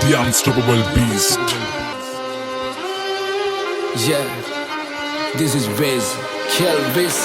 The unstoppable beast. Yeah, this is Wiz, Kill Wiz.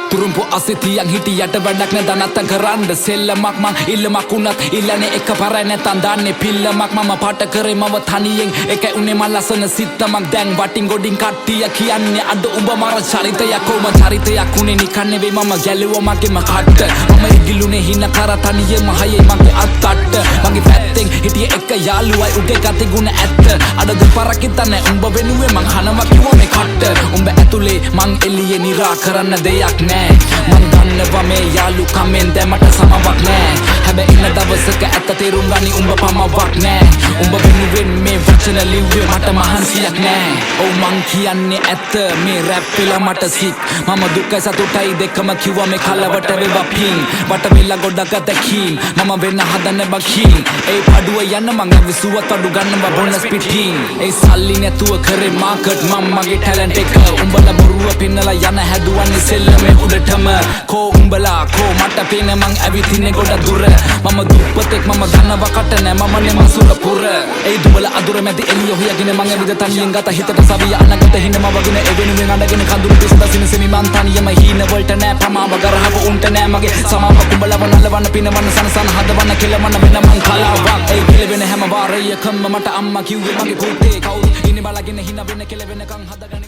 Turumpu asitiyang hitiyata වැඩක් නැ දනත්තන් කරන්න සෙල්ලමක් මං ඉල්ලමක් උනත් ඉල්ලන්නේ එක පරයි නැතන් දාන්නේ පිල්ලමක් මම පාට කරේ මව තනියෙන් එකයි උනේ මං ලස්සන සිත්තමක් දැන් වටින් ගොඩින් කට්ටිය කියන්නේ අද උඹ මර චරිතයක් කොම චරිතයක් උනේ නිකන් නෙවෙයි මම ගැලුවා මගේම කට්ට මම ඉගිලුනේ හින කර තනියෙම හයේ මගේ අත්තට්ට මගේ පැත්තෙන් හිටියේ එක යාළුවයි උගේ ගති ගුණ ඇත්ත අද දෙපාරක් හිතන්නේ උඹ වෙනුවේ මං හනවා කිව්වා මේ කට්ට උඹ ඇතුලේ මං එළියේ නිරා කරන්න දෙයක් නෑ මං දන්නවා මේ යාළුකමෙන් දැමට සමවක් නෑ හැබැයි ඉන්න දවසක ඇත්ත තේරුම් ගනි උඹ පමවක් නෑ උඹ වෙනුවෙන් මේ වචන ලිව්වේ මට මහන්සියක් නෑ ඔව් මං කියන්නේ ඇත්ත මේ රැප් වෙලා මට සිත් මම දුකයි සතුටයි දෙකම කිව්වා මේ කලවට වේවා පින් වට වෙලා ගොඩක් දැකීම් මම වෙන්න හදන බකින් ඒ පඩුව යන්න මං ඇවිසුවත් අඩු ගන්නවා බොනස් පිටින් ඒ සල්ලි නැතුව කරේ මාකට් මම මගේ ටැලන්ට් එක උඹලා බොරුව පින්නලා යන හැදුවන්නේ සෙල්ලමේ උඩටම කෝ උඹලා කෝ මට පේන මං ඇවිතින්නේ ගොඩ දුර මම දුප්පතෙක් මම දන්නවා කට නෑ මම නේ මසුර පුර ඒ දුබල අදුර මැදි එළිය හොයගෙන මං ඇවිද තනියෙන් ගත හිතට සවිය අනගත හිනම වගින එවෙනුවෙන් අඬගෙන කඳුළු පිසද සිනසෙමි මං තනියම හීන වලට නෑ පමාව ගරහව උන්ට නෑ මගේ සමාවක් උඹලව නලවන්න පිනවන්න සනසන හදවන්න කෙලවන්න වෙන මං කලාවක් ඒ කෙලවෙන හැම වාරයකම මට අම්මා කිව්වේ මගේ පුතේ කවුද ඉන්නේ බලගෙන හින වෙන කෙලවෙනකන් හදගෙන